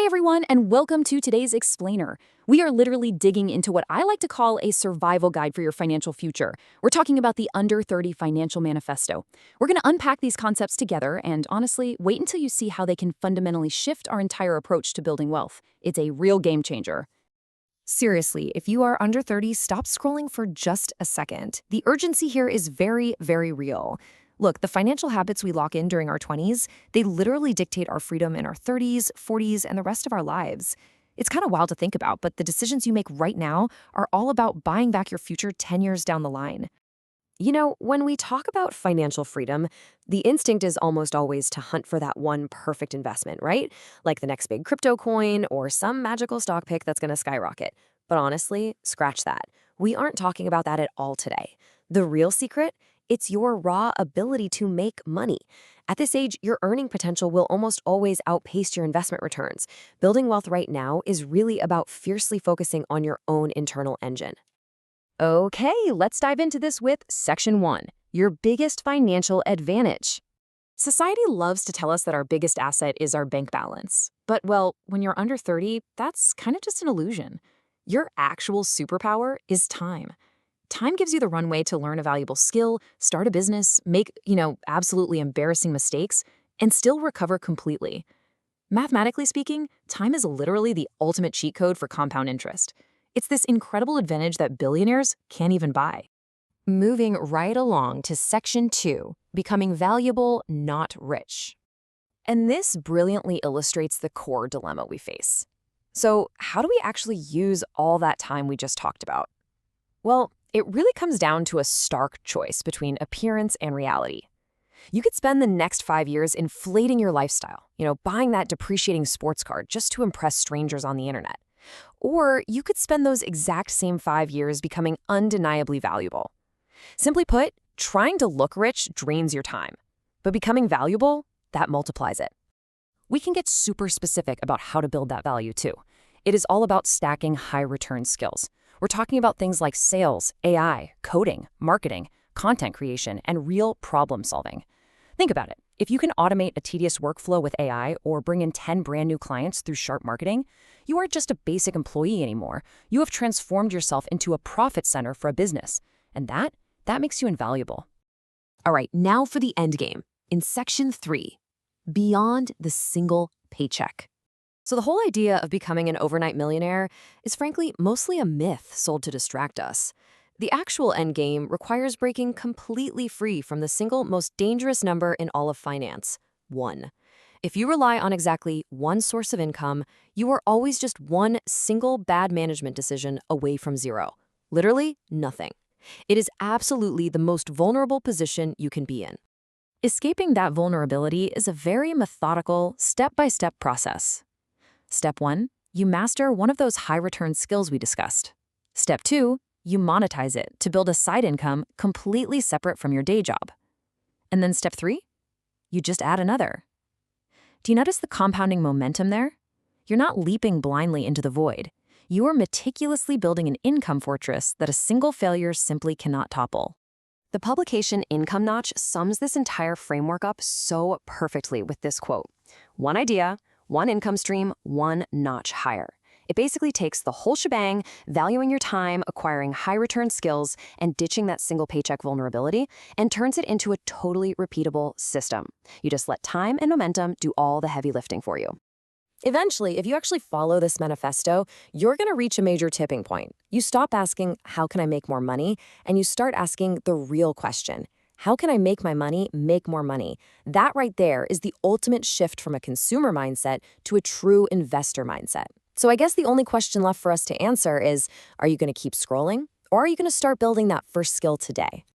everyone, and welcome to today's Explainer. We are literally digging into what I like to call a survival guide for your financial future. We're talking about the Under 30 Financial Manifesto. We're going to unpack these concepts together, and honestly, wait until you see how they can fundamentally shift our entire approach to building wealth. It's a real game changer. Seriously, if you are under 30, stop scrolling for just a second. The urgency here is very, very real. Look, the financial habits we lock in during our 20s, they literally dictate our freedom in our 30s, 40s, and the rest of our lives. It's kind of wild to think about, but the decisions you make right now are all about buying back your future 10 years down the line. You know, when we talk about financial freedom, the instinct is almost always to hunt for that one perfect investment, right? Like the next big crypto coin or some magical stock pick that's going to skyrocket. But honestly, scratch that. We aren't talking about that at all today. The real secret? It's your raw ability to make money. At this age, your earning potential will almost always outpace your investment returns. Building wealth right now is really about fiercely focusing on your own internal engine. Okay, let's dive into this with Section 1, your biggest financial advantage. Society loves to tell us that our biggest asset is our bank balance. But, well, when you're under 30, that's kind of just an illusion. Your actual superpower is time. Time gives you the runway to learn a valuable skill, start a business, make, absolutely embarrassing mistakes, and still recover completely. Mathematically speaking, time is literally the ultimate cheat code for compound interest. It's this incredible advantage that billionaires can't even buy. Moving right along to Section 2, becoming valuable, not rich. And this brilliantly illustrates the core dilemma we face. So, how do we actually use all that time we just talked about? Well, it really comes down to a stark choice between appearance and reality. You could spend the next 5 years inflating your lifestyle, buying that depreciating sports car just to impress strangers on the internet. Or you could spend those exact same 5 years becoming undeniably valuable. Simply put, trying to look rich drains your time, but becoming valuable, that multiplies it. We can get super specific about how to build that value too. It is all about stacking high-return skills. We're talking about things like sales, AI, coding, marketing, content creation, and real problem solving. Think about it. If you can automate a tedious workflow with AI or bring in 10 brand new clients through sharp marketing, you aren't just a basic employee anymore. You have transformed yourself into a profit center for a business. And that makes you invaluable. All right, now for the end game. In Section 3, beyond the single paycheck. So the whole idea of becoming an overnight millionaire is frankly mostly a myth sold to distract us. The actual endgame requires breaking completely free from the single most dangerous number in all of finance, 1. If you rely on exactly one source of income, you are always just one single bad management decision away from zero. Literally nothing. It is absolutely the most vulnerable position you can be in. Escaping that vulnerability is a very methodical, step-by-step process. Step 1, you master one of those high-return skills we discussed. Step 2, you monetize it to build a side income completely separate from your day job. And then Step 3, you just add another. Do you notice the compounding momentum there? You're not leaping blindly into the void. You are meticulously building an income fortress that a single failure simply cannot topple. The publication Income Notch sums this entire framework up so perfectly with this quote: one idea, one income stream, one notch higher. It basically takes the whole shebang, valuing your time, acquiring high-return skills, and ditching that single paycheck vulnerability, and turns it into a totally repeatable system. You just let time and momentum do all the heavy lifting for you. Eventually, if you actually follow this manifesto, you're going to reach a major tipping point. You stop asking, how can I make more money? And you start asking the real question. How can I make my money make more money? That right there is the ultimate shift from a consumer mindset to a true investor mindset. So I guess the only question left for us to answer is, are you going to keep scrolling? Or are you going to start building that first skill today?